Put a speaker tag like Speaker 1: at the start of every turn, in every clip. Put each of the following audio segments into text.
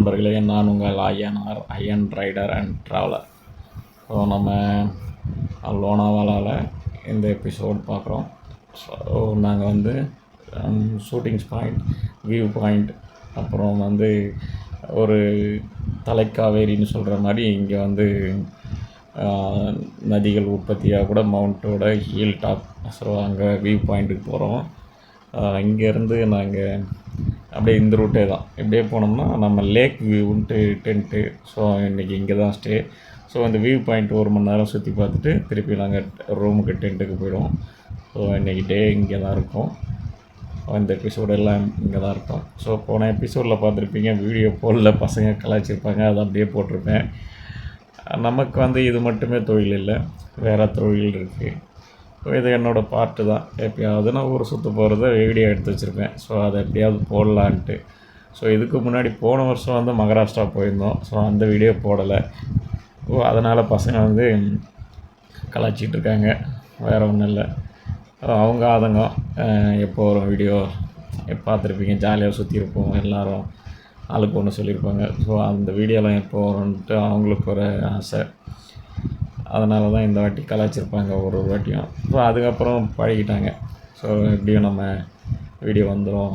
Speaker 1: நண்பர்களே, நான் உங்கள் I'm rider and traveller. So நம்ம லோனாவாலாவில் இந்த எபிசோட் பார்க்குறோம். ஸோ நாங்கள் வந்து ஷூட்டிங்ஸ் பாயிண்ட், வியூ பாயிண்ட், அப்புறம் வந்து ஒரு தலைக்காவேரின்னு சொல்கிற மாதிரி இங்கே வந்து நதிகள் உற்பத்தியாக கூட மவுண்ட்டோட ஹீல் டாப். ஸோ அங்கே வியூ பாயிண்ட்டுக்கு போகிறோம். இங்கேருந்து நாங்கள் அப்படியே இந்த ரூட்டே தான். இப்படியே போனோம்னா நம்ம லேக் வியூன்ட்டு டென்ட்டு. ஸோ இன்றைக்கி இங்கே தான் ஸ்டே. ஸோ அந்த வியூ பாயிண்ட் 1 மணி நேரம் சுற்றி பார்த்துட்டு திருப்பி நாங்கள் ரூமுக்கு டென்ட்டுக்கு போயிடுவோம். ஸோ இன்றைக்கி டே இங்கே தான் இருக்கும். இந்த எபிசோடு எல்லாம் இங்கே தான் இருக்கும். ஸோ போன எபிசோடில் பார்த்துருப்பீங்க, வீடியோ போடல, பசங்க கலாய்ச்சிருப்பாங்க, அதை அப்படியே போட்டிருப்பேன். நமக்கு வந்து இது மட்டுமே தொழில் இல்லை, வேறு தொழில் இருக்குது. ஸோ இது என்னோடய பார்ட்டு தான். எப்பயாவது நான் ஊர் சுற்ற போகிறத வீடியோ எடுத்து வச்சுருப்பேன். ஸோ அதை எப்படியாவது போடலான்ட்டு. ஸோ இதுக்கு முன்னாடி போன வருஷம் வந்து மகாராஷ்டிரா போயிருந்தோம். ஸோ அந்த வீடியோ போடலை. அதனால் பசங்க வந்து கலாய்ச்சிட்டு இருக்காங்க, வேறு ஒன்றும் இல்லை. அவங்க ஆதங்கம், எப்போ வரும் வீடியோ பார்த்துருப்பீங்க, ஜாலியாக சுற்றிருப்போம் எல்லோரும், ஆளுக்கு ஒன்று சொல்லியிருப்பாங்க. ஸோ அந்த வீடியோலாம் எப்போ வரும்ன்ட்டு அவங்களுக்கு ஒரு ஆசை. அதனால தான் இந்த வாட்டி கலாய்ச்சிருப்பாங்க ஒரு வாட்டியும். ஸோ அதுக்கப்புறம் பழகிட்டாங்க. ஸோ எப்படியும் நம்ம வீடியோ வந்துடும்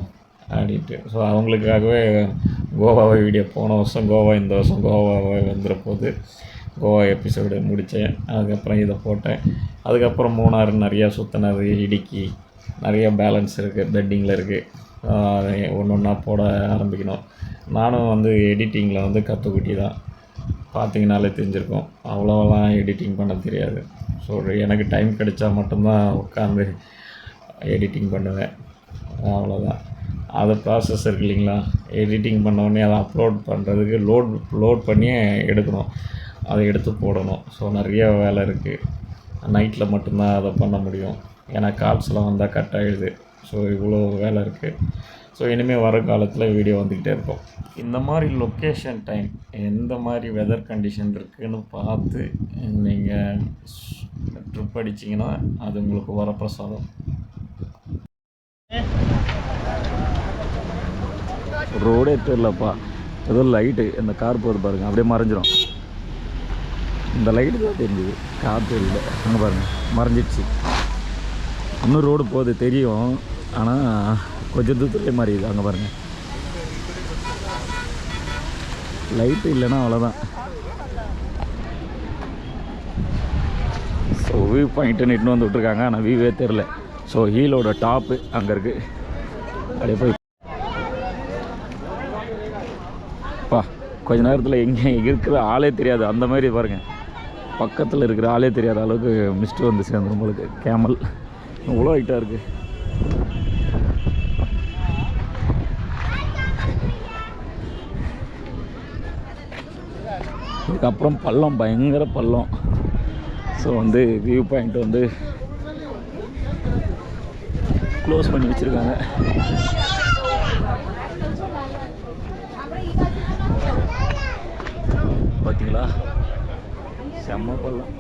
Speaker 1: அப்படின்ட்டு. ஸோ அவங்களுக்காகவே கோவாவை வீடியோ, போன வருஷம் கோவா, இந்த வருஷம் கோவாவை வந்துட போது. கோவா எபிசோடு முடித்தேன். அதுக்கப்புறம் இதை போட்டேன். அதுக்கப்புறம் மூணாறு நிறையா சுற்றினது, இடுக்கி நிறையா பேலன்ஸ் இருக்குது, பெட்டிங்கில் இருக்குது. ஒன்று ஒன்றா போட ஆரம்பிக்கணும். நானும் வந்து எடிட்டிங்கில் வந்து கற்றுக்குட்டி தான், பார்த்திங்கனாலே தெரிஞ்சிருக்கும். அவ்வளோவெல்லாம் எடிட்டிங் பண்ண தெரியாது. ஸோ எனக்கு டைம் கிடைச்சா மட்டும்தான் உட்காந்து எடிட்டிங் பண்ணுவேன், அவ்வளோதான். அது ப்ராசஸ் இருக்குது இல்லைங்களா, எடிட்டிங் பண்ணோடனே அதை அப்லோட் பண்ணுறதுக்கு லோட் பண்ணியே எடுக்கணும், அதை எடுத்து போடணும். ஸோ நிறைய வேலை இருக்குது. நைட்டில் மட்டும்தான் அதை பண்ண முடியும், ஏன்னா கால்ஸ்லாம் வந்தால் கட் ஆகிடுது. ஸோ இவ்வளோ வேலை இருக்குது. ஸோ இனிமேல் வர காலத்தில் வீடியோ வந்துக்கிட்டே இருக்கும். இந்த மாதிரி லொக்கேஷன் டைம், எந்த மாதிரி வெதர் கண்டிஷன் இருக்குதுன்னு பார்த்து நீங்கள் ட்ரிப் அடிச்சிங்கன்னா அது உங்களுக்கு வரப்பிரசாதம். ரோடே தெரியலப்பா, ஏதோ லைட்டு இந்த கார் போகுது பாருங்கள், அப்படியே மறைஞ்சிரும். இந்த லைட்டு தான் தெரிஞ்சுது, கார் தெரியல. அங்கே பாருங்கள், மறைஞ்சிடுச்சு. இன்னும் ரோடு போகுது தெரியும், ஆனால் கொஞ்சம் தூரத்துலேயே மாறிடுது. அங்கே பாருங்கள், லைட்டு இல்லைன்னா அவ்வளோதான். ஸோ வியூ பாயிண்ட்டுன்னு இட்டுன்னு வந்து விட்ருக்காங்க, ஆனால் வியூவே தெரில. ஸோ ஹீலோட டாப்பு அங்கே இருக்குது. அப்படியே போய் கொஞ்ச நேரத்தில் எங்கே இருக்கிற ஆளே தெரியாது, அந்த மாதிரி பாருங்கள், பக்கத்தில் இருக்கிற ஆளே தெரியாத அளவுக்கு மிஸ்ட்டு வந்து சேர்ந்து நம்மளுக்கு. கேமல் இவ்வளோ ஹைட்டாக இருக்குது. இதுக்கப்புறம் பள்ளம், பயங்கர பள்ளம். ஸோ வந்து வியூ பாயிண்ட் வந்து க்ளோஸ் பண்ணி வச்சுருக்காங்க. பார்த்தீங்களா, செம்ம பள்ளம்.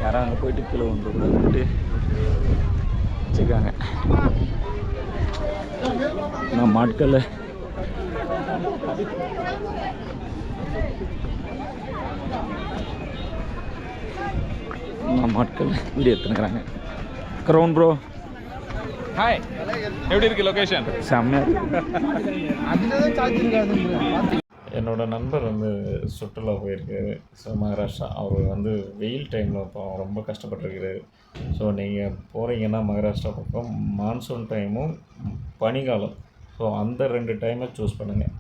Speaker 1: யாரும் அங்கே போயிட்டு கீழே வந்துட்டு வச்சுருக்காங்க. நான் மாட்கல்ல வீடியோ எடுத்துக்கிறாங்க. க்ரௌன் ப்ரோ,
Speaker 2: ஹாய், எப்படி இருக்கு லொகேஷன்?
Speaker 1: செம்மையாக இருக்கு. என்னோடய நண்பர் வந்து சுற்றுலா போயிருக்காரு. ஸோ மகாராஷ்டிரா, அவர் வந்து வெயில் டைமில் இப்போ ரொம்ப கஷ்டப்பட்டுருக்காரு. ஸோ நீங்கள் போகிறீங்கன்னா மகாராஷ்டிரா பக்கம் மான்சூன் டைமும் பனிக்காலம், ஸோ அந்த 2 டைமை சூஸ் பண்ணுங்கள்.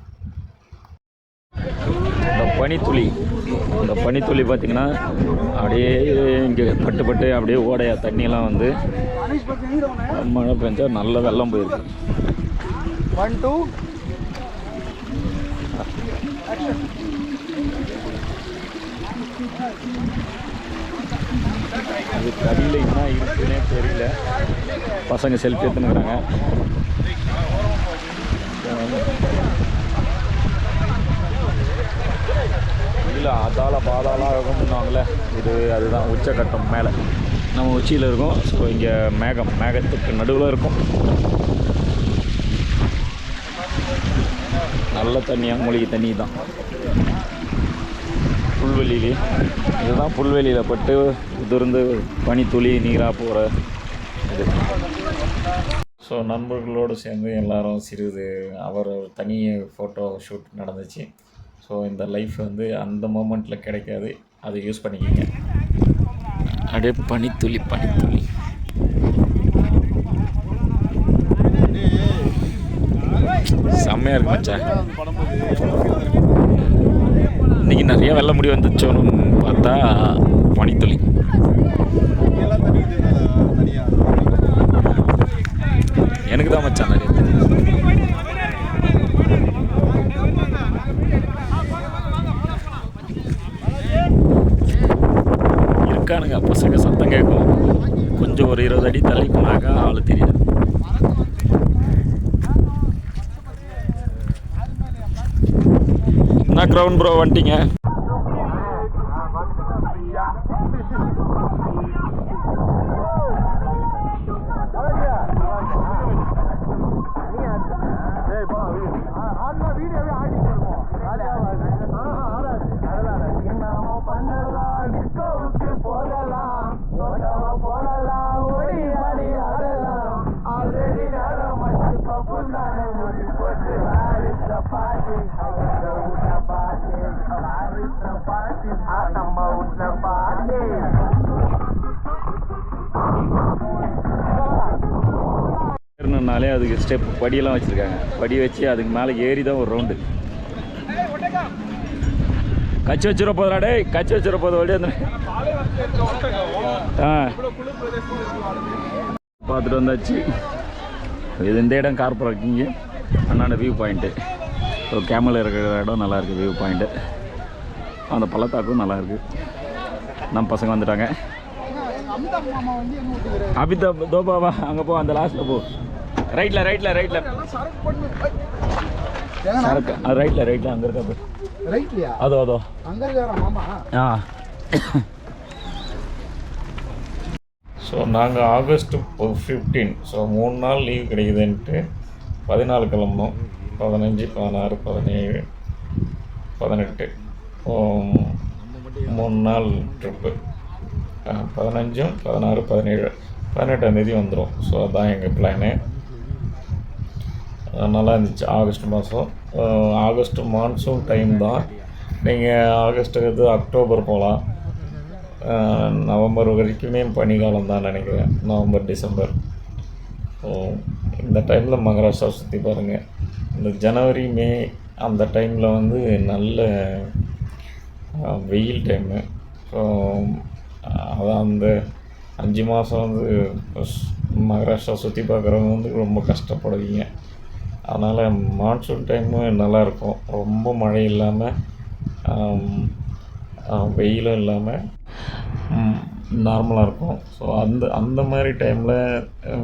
Speaker 1: இந்த பனித்துளி பார்த்திங்கன்னா அப்படியே இங்கே பட்டு அப்படியே ஓடையா தண்ணியெல்லாம் வந்து மழை பெஞ்சா நல்ல வெள்ளம் போயிருக்கு.
Speaker 3: 1 2
Speaker 1: அது கடியில் என்ன இருக்குன்னே தெரியல. பசங்க செல்ஃபி எடுத்துனுக்குறாங்க. இல்லை அதால பாதாளம்னாங்களே, இது அதுதான் உச்சக்கட்டம். மேலே நம்ம உச்சியில் இருக்கோம். ஸோ இங்கே மேகத்துக்கு நடுவில் இருக்கும். நல்ல தண்ணியாக மூலிகை தண்ணி தான். புல்வெளியிலே இதுதான் புல்வெளியில் பட்டு உதிர்ந்து பனித்துளி நீராக போகிற இது. ஸோ நண்பர்களோடு சேர்ந்து எல்லோரும் சிறிது அவர் தனி ஃபோட்டோ ஷூட் நடந்துச்சு. ஸோ இந்த லைஃப் வந்து அந்த மோமெண்ட்டில் கிடைக்காது, அதை யூஸ் பண்ணிக்கிங்க. அப்படியே பனித்துளி பனித்துளி. செம்மையாக இருக்கு மச்சான். இன்றைக்கி நிறைய வெள்ள முடி வந்துச்சோன்னு பார்த்தா பனித்துளி. எனக்கு தான் மச்சான் நிறைய இருக்கானுங்க பசங்க. சத்தம் கேட்கும். கொஞ்சம் ஒரு 20 அடி தள்ளி போனாக்கா ஆள் தெரியாது. என்ன கிரவுண்ட் ப்ரோ வந்துட்டீங்க? னாலே அதுக்கு ஸ்டெப் படியெல்லாம் வச்சுருக்காங்க. படி வச்சு அதுக்கு மேலே ஏறி தான் ஒரு ரவுண்டு. கச்சி வச்சுட போதுடா டே, கச்சி வச்சுட போதும். வழி வந்து பார்த்துட்டு வந்தாச்சு. இது இந்த இடம் கார் பார்க்கிங்கு, அண்ணாண்ட வியூ பாயிண்ட்டு. ஸோ கேமல் இருக்கிற இடம் நல்லாயிருக்கு வியூ பாயிண்ட்டு. அந்த பள்ளத்தாக்கும் நல்லாயிருக்கு. நம்ம பசங்க வந்துட்டாங்க. அபிதாப் தோபாவா அங்கே போ, அந்த லாஸ்ட்டில் போ. ரைட்டில் ரைட்டில் ரைட்டில் சரக்கு அது ரைட்டில் அங்கே இருக்கா போய்
Speaker 3: ரைட்லையா?
Speaker 1: அதோ
Speaker 3: அங்கே இருக்காரா மாமா?
Speaker 1: ஸோ நாங்கள் ஆகஸ்ட் 15, ஸோ 3 நாள் லீவ் கிடைக்குதுன்ட்டு 14 கிளம்புனோம். 15, 16, 17, 18 3 நாள் ட்ரிப்பு. 15, 16, 17, 18ஆம் தேதி வந்துடும். ஸோ அதுதான் எங்கள் பிளானு. நல்லா இருந்துச்சு. ஆகஸ்ட் மாதம், ஆகஸ்ட் மான்சூன் டைம் தான். நீங்கள் ஆகஸ்ட்டுக்கு அக்டோபர் போகலாம். நவம்பர் வரைக்குமே பனிக்காலம் தான் நினைக்கிறேன். November, December. இந்த டைமில் மகாராஷ்டிரா சுற்றி பாருங்கள். இந்த ஜனவரி, மே அந்த டைமில் வந்து நல்ல வெயில் டைமு. ஸோ அதான் அந்த 5 மாதம் வந்து மகாராஷ்டிரா சுற்றி பார்க்குறவங்க வந்து ரொம்ப கஷ்டப்படுவீங்க. அதனால் மான்சூன் டைமும் நல்லாயிருக்கும். ரொம்ப மழை இல்லாமல் வெயிலும் இல்லாமல் நார்மலாக இருக்கும். ஸோ அந்த மாதிரி டைமில்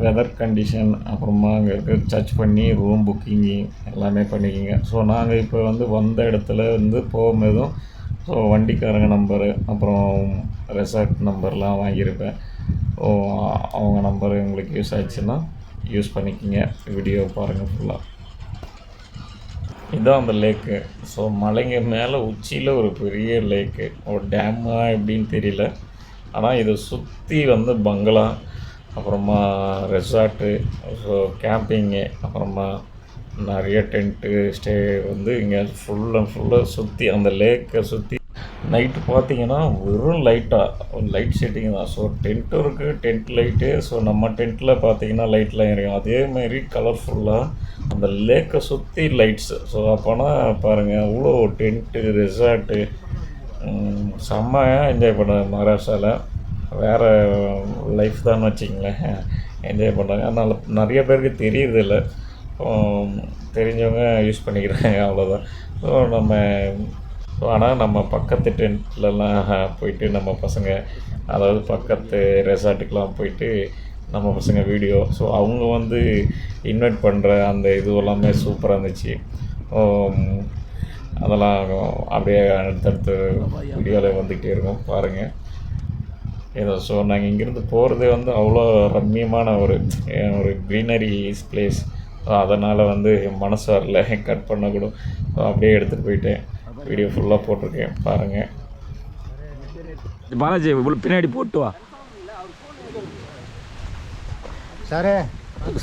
Speaker 1: வெதர் கண்டிஷன், அப்புறமா அங்கே இருக்க சர்ச் பண்ணி ரூம் புக்கிங்கு எல்லாமே பண்ணிக்கிங்க. ஸோ நாங்கள் இப்போ வந்து வந்த இடத்துல வந்து போகும்போதும் ஸோ வண்டிக்காரங்க நம்பரு, அப்புறம் ரெசார்ட் நம்பர்லாம் வாங்கியிருப்பேன். ஸோ அவங்க நம்பர் உங்களுக்கு யூஸ் ஆகிடுச்சுன்னா யூஸ் பண்ணிக்கிங்க. வீடியோ பாருங்கள் ஃபுல்லாக. இதுதான் அந்த லேக்கு. ஸோ மலைங்க மேலே உச்சியில் ஒரு பெரிய லேக்கு, ஒரு டேமா எப்படின்னு தெரியல. ஆனால் இதை சுற்றி வந்து பங்களா, அப்புறமா ரெசார்ட்டு, ஸோ கேம்பிங்கு, அப்புறமா நிறைய டென்ட்டு ஸ்டே வந்து இங்கே ஃபுல்லாக சுற்றி அந்த லேக்கை சுற்றி. நைட்டு பார்த்தீங்கன்னா வெறும் லைட் செட்டிங் தான். ஸோ டென்ட்டும் இருக்குது, டென்ட் லைட்டு. ஸோ நம்ம டென்ட்டில் பார்த்தீங்கன்னா லைட்லாம் எரியும். அதேமாரி கலர்ஃபுல்லாக அந்த லேக்கை சுற்றி லைட்ஸு. ஸோ அப்போனா பாருங்கள், அவ்வளோ டென்ட்டு, ரெசார்ட்டு, செம்மையாக என்ஜாய் பண்ணுவேன். மகாராஷ்டிராவில் வேறு லைஃப் தான் வச்சிங்களேன், என்ஜாய் பண்ணுறாங்க. அதனால் நிறைய பேருக்கு தெரியறதில்ல. தெரிஞ்சவங்க யூஸ் பண்ணிக்கிறாங்க, அவ்வளோதான். ஸோ ஆனால் நம்ம பக்கத்து டென்ட்லலாம் போயிட்டு நம்ம பசங்க, அதாவது பக்கத்து ரெசார்ட்டுக்கெலாம் போயிட்டு நம்ம பசங்க வீடியோ, ஸோ அவங்க வந்து இன்வைட் பண்ணுற அந்த இது எல்லாமே சூப்பராக இருந்துச்சு. அதெல்லாம் அப்படியே அடுத்தடுத்து வீடியோவில் வந்துக்கிட்டே இருக்கும், பாருங்கள். ஏதோ ஸோ நாங்கள் இங்கேருந்து போகிறது வந்து அவ்வளோ ரம்மியமான ஒரு க்ரீனரி பிளேஸ். அதனால் வந்து மனசு வரல கட் பண்ண கூட. அப்படியே எடுத்துகிட்டு போயிட்டேன். வீடியோ ஃபுல்லாக போட்டிருக்கேன் பாருங்கள். பாலாஜி பின்னாடி போட்டு வா
Speaker 3: சாரே.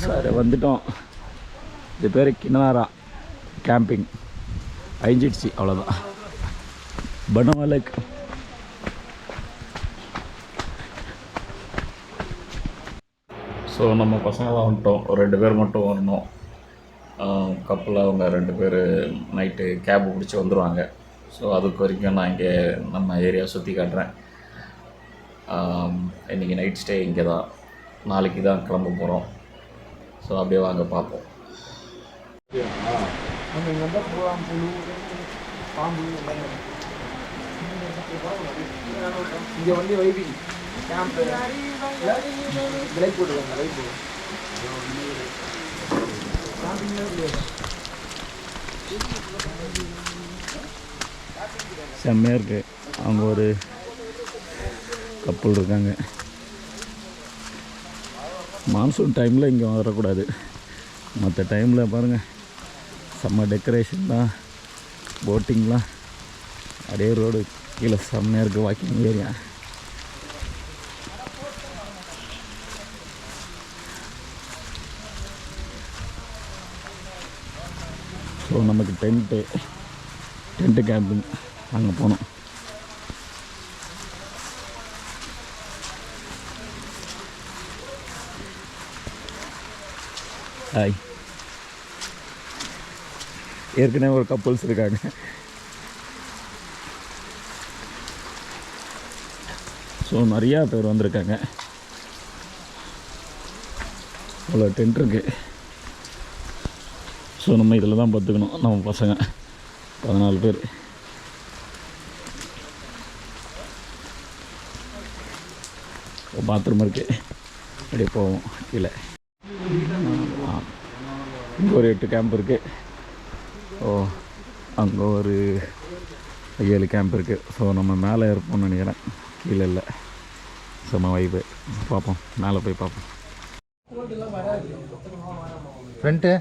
Speaker 1: சார் வந்துட்டோம். இது பேர் கினாரா கேம்பிங். அழிஞ்சிடுச்சு அவ்வளோதான். பனமலைக் ஸோ நம்ம பசங்களாம் வந்துட்டோம். ஒரு 2 பேர் மட்டும் வரணும். கப்பலில் அவங்க 2 பேர் நைட்டு கேபு பிடிச்சி வந்துடுவாங்க. ஸோ அதுக்கு வரைக்கும் நான் இங்கே நம்ம ஏரியா சுற்றி காட்டுறேன். இன்றைக்கி நைட் ஸ்டே இங்கே தான். நாளைக்கு தான் கிளம்ப போகிறோம். ஸோ அப்படியே வாங்க பார்ப்போம்.
Speaker 3: இங்கே வந்து வைப்பிங் கேம்ப் லைட் போட்டுருவாங்க. லைட் போட்டு
Speaker 1: செம்மையாக இருக்குது. அவங்க ஒரு கப்பல் இருக்காங்க. மான்சூன் டைமில் இங்கே வரக்கூடாது. மற்ற டைமில் பாருங்கள் செம்ம டெக்கரேஷன் தான். போட்டிங்லாம் அப்படியே ரோடு கீழே செம்மையாக இருக்குது. Walking area. ஸோ நமக்கு டென்ட்டு கேம்பிங் அங்கே போனோம். ஹாய். ஏற்கனவே ஒரு கப்புள்ஸ் இருக்காங்க. ஸோ நிறையா பேர் வந்திருக்காங்க. அவ்வளோ டென்ட் இருக்குது. ஸோ நம்ம இதில் தான் பார்த்துக்கணும். நம்ம பசங்க 14 பேர். பாத்ரூம் இருக்குது. அப்படியே போவோம் கீழே. இங்கே ஒரு 8 கேம்ப் இருக்குது. அங்கே ஒரு 7 கேம்ப் இருக்குது. ஸோ நம்ம மேலே இருப்போம்னு நினைக்கிறேன். கீழே இல்லை. செம்ம வைப்பு. பார்ப்போம், மேலே போய் பார்ப்போம்.
Speaker 3: ஃப்ரண்ட்டு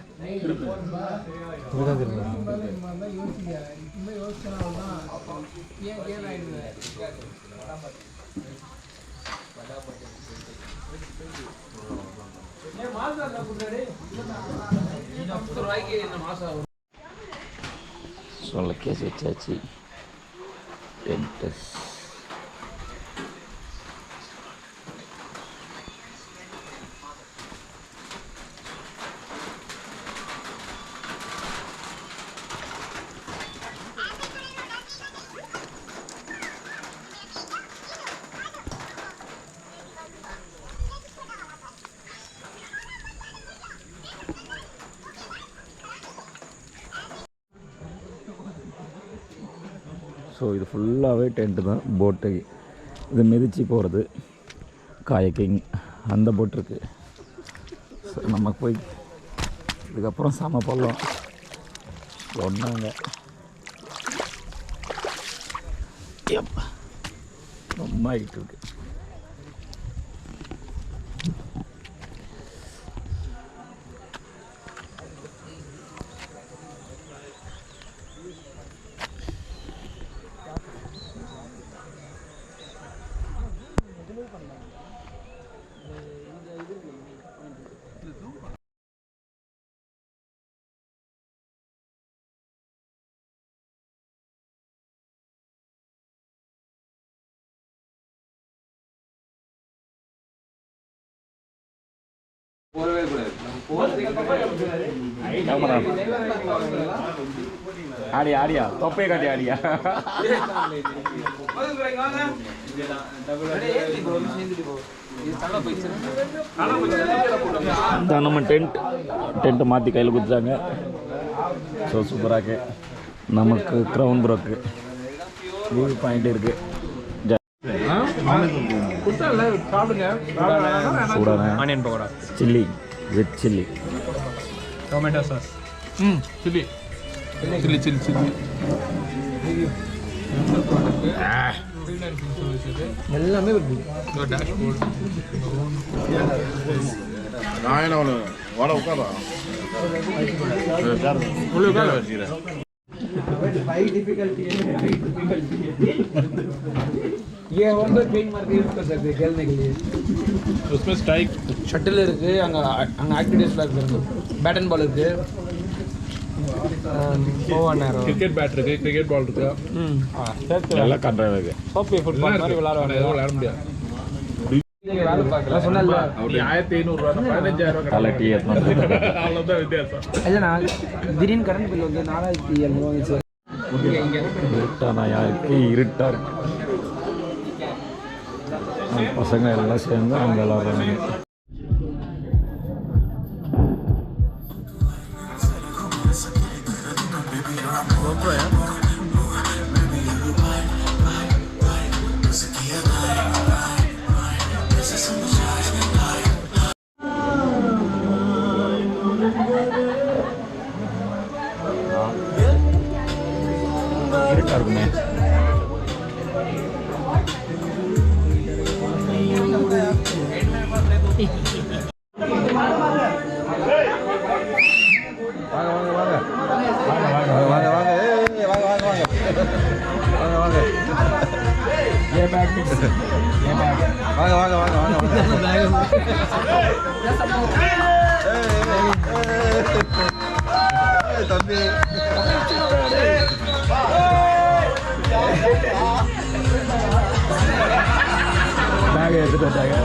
Speaker 1: சொல்ல கேஸ் வச்சாச்சு. டென்ட்டு ஸோ இது ஃபுல்லாகவே டென்ட்டு தான். போட்டு இது மிதித்து போகிறது காயக்கிங் அந்த போட் இருக்குது. ஸோ நம்ம போய் இதுக்கப்புறம் செம பள்ளம் சொன்னாங்க. ரொம்ப ஆகிட்டு இருக்கு. ஆடியா தொப்பையை காட்டி ஆடியா. நம்ம டென்ட்டை மாற்றி கையில் கொடுத்தாங்க. ஸோ சூப்பராக நமக்கு க்ரௌன் ப்ரோக்கு வியூ பாயிண்ட் இருக்குது. சூடான
Speaker 2: onion pakoda,
Speaker 1: chilli with chilli,
Speaker 2: tomato sauce, chilli chilli chilli chilli
Speaker 3: எல்லாமே
Speaker 2: டேஷ்போர்ட். வாடா உட்காரா உள்ள உட்கார
Speaker 3: High difficulty ये வந்து ட்ரெயின் மாதிரி யூஸ் कर सकते हैं खेलने के लिए
Speaker 2: उसमें स्ट्राइक
Speaker 3: ஷட்டில் இருக்கு அங்க ஆக்டிவிட்டீஸ்ல இருக்கு பேட் அண்ட் பால் இருக்கு
Speaker 2: கிரிக்கெட் பேட் இருக்கு கிரிக்கெட் பால் இருக்கு
Speaker 1: எல்லாம் கண்ட்ராக இருக்குது
Speaker 3: சோப்பி ஃபுட்பால் மாதிரி
Speaker 2: விளையாட முடியாது
Speaker 3: வேலை பார்க்கல சொன்னல
Speaker 2: 1500 ரூபாய் 15000 ரூபாய்
Speaker 1: காலை டீ எடுத்து
Speaker 2: அவ்வளவுதான் வித்தியாசம்
Speaker 3: இல்லைண்ணா திடீர்னு கரண்ட் பில் வந்து 4700 வந்துச்சு
Speaker 1: இருட்டானா யாருக்கு இருட்டாக இருக்கு பசங்க எல்லாம் சேர்ந்து அங்கே விளாட்றாங்க. இருட்டாக இருக்குமே. பேக் எடுத்துட்டு வந்தாங்க.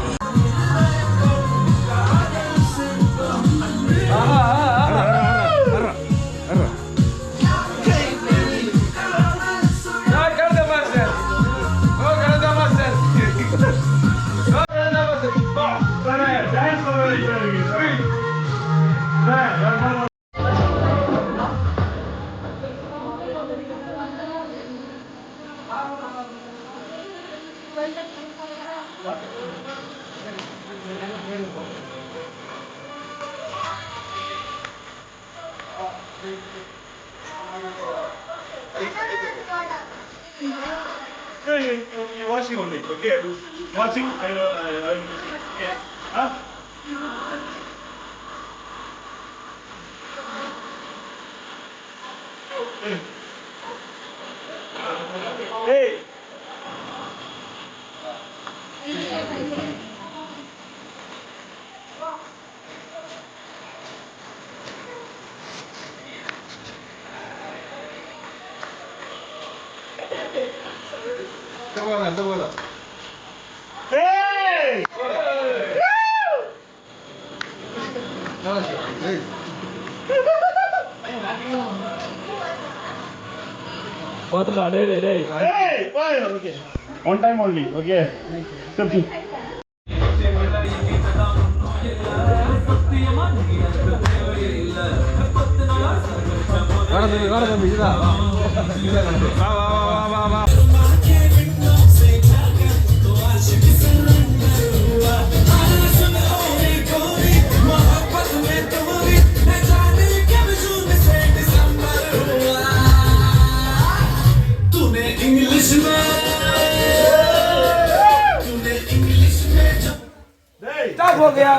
Speaker 4: Watching only, okay? Watching, yeah. Huh? Hey! Hey!
Speaker 1: பார்த்துடா டேய் டேய் டேய்.
Speaker 4: Hey! Fine, okay. One time only, okay? Fifty.
Speaker 3: Start हो गया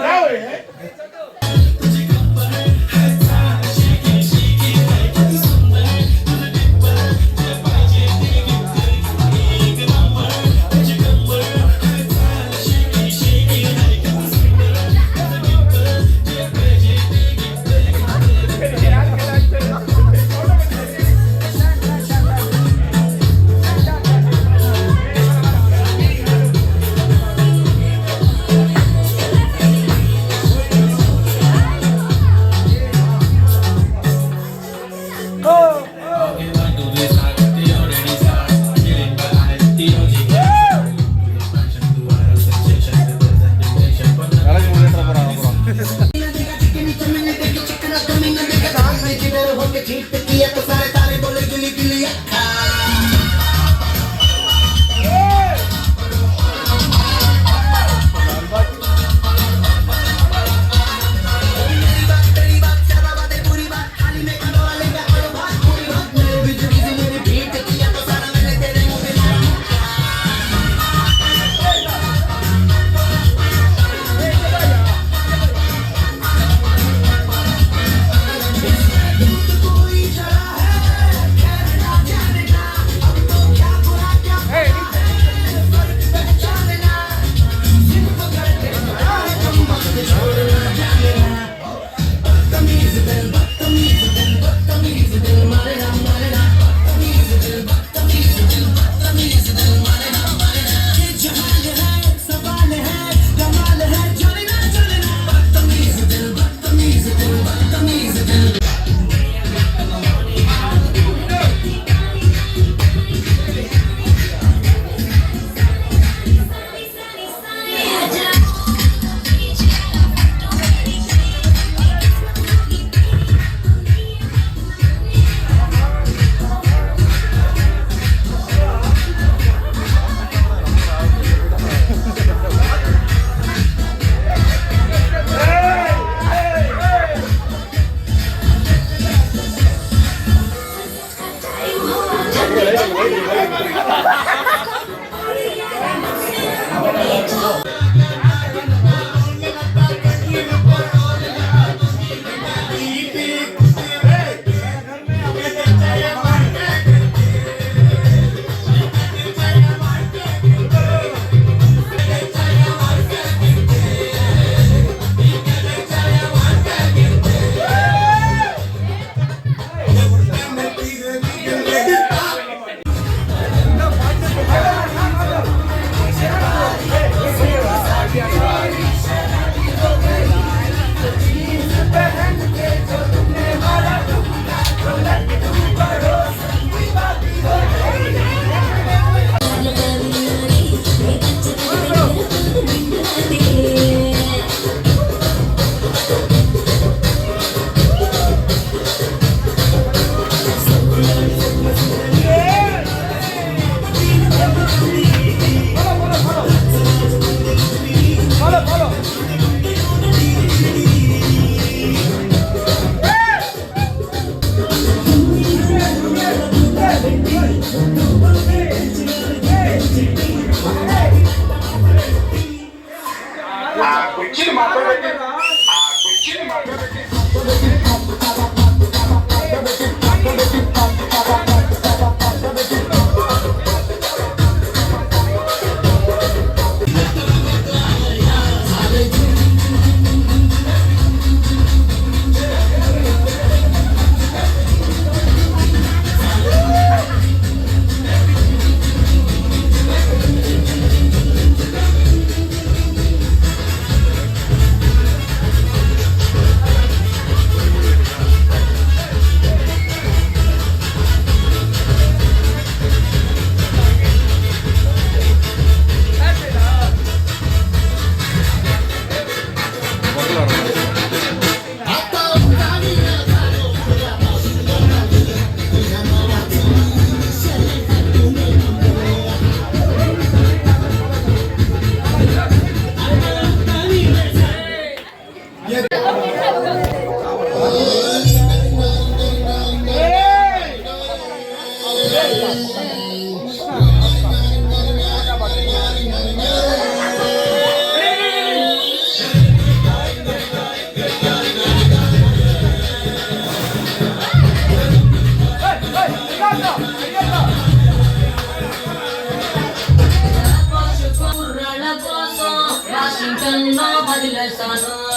Speaker 5: चन्ना बदल साना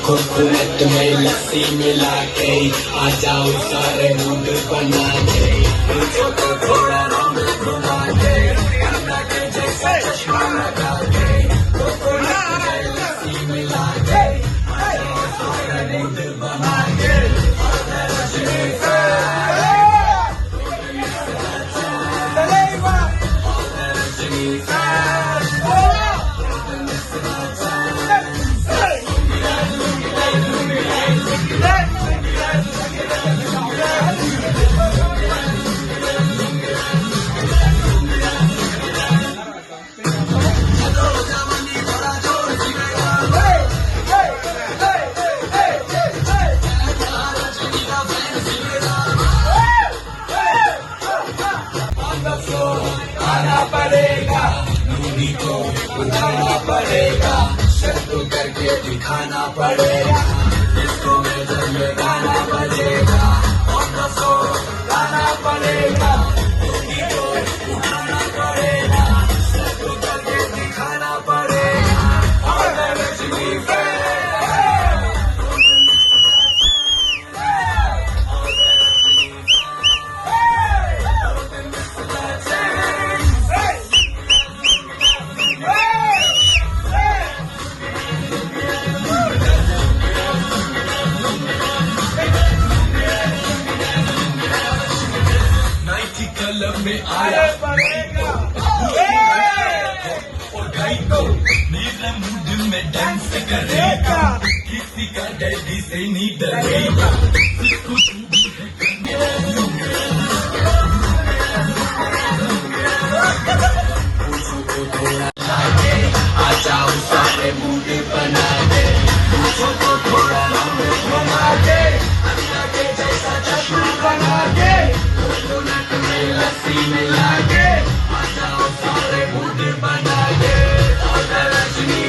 Speaker 6: खुशबूत में लस्सी मिला के आ जाओ सारे मुंड बना के तुझको तो थोड़ा रंग घुमा के अन्ना के जैसा चश्मा लगा के कोकोनट में लस्सी मिला के आ जाओ सारे मुंड बना के रजनी से उठाना पड़ेगा शर्त करके दिखाना पड़ेगा इसको में जब ये गाना बजेगा और दसो गाना पड़ेगा उठाना पड़ेगा शर्त करके दिखाना पड़ेगा और रजनी पे कलम में आया और गाई को मेरा मूड में डांस करेगा किसी का डैडी से नहीं डरेगा आ जाओ सारे मूड बना दे मुझको तो थोड़ा रंग घुमा दे अन्ना के जैसा चश्मा बना दे लस्सी मिला के आ जाओ सारे मूड बना दे और रजनी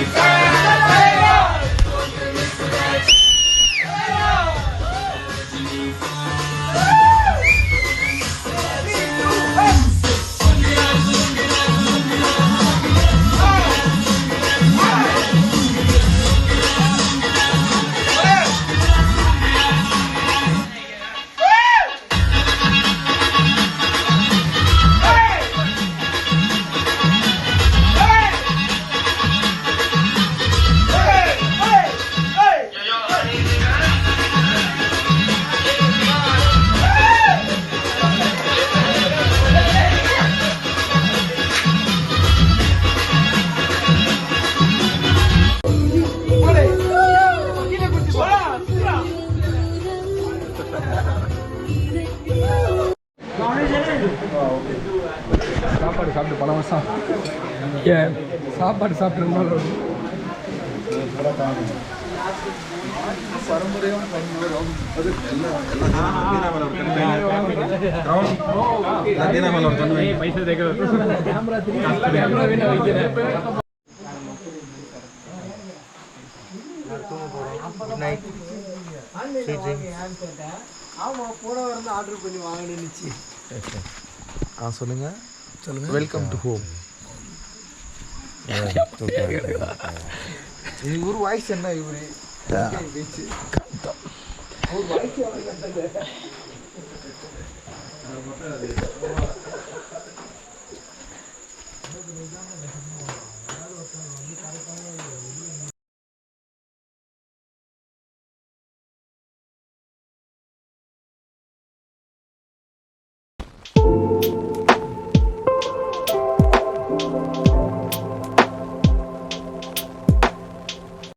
Speaker 2: சாப்பாடு சாப்பிட்டு பல வருஷம் ஏன் சாப்பாடு சாப்பிட்டு ரொம்ப நாள்
Speaker 3: ஆமாம் போன வாரம் தான் ஆர்டர் பண்ணி வாங்கினுச்சு.
Speaker 2: சொல்லுங்க வெல்கம் டு ஹோம்.
Speaker 3: இவர் வாய்ஸ் என்ன இவரு ஒரு வாய்ஸ்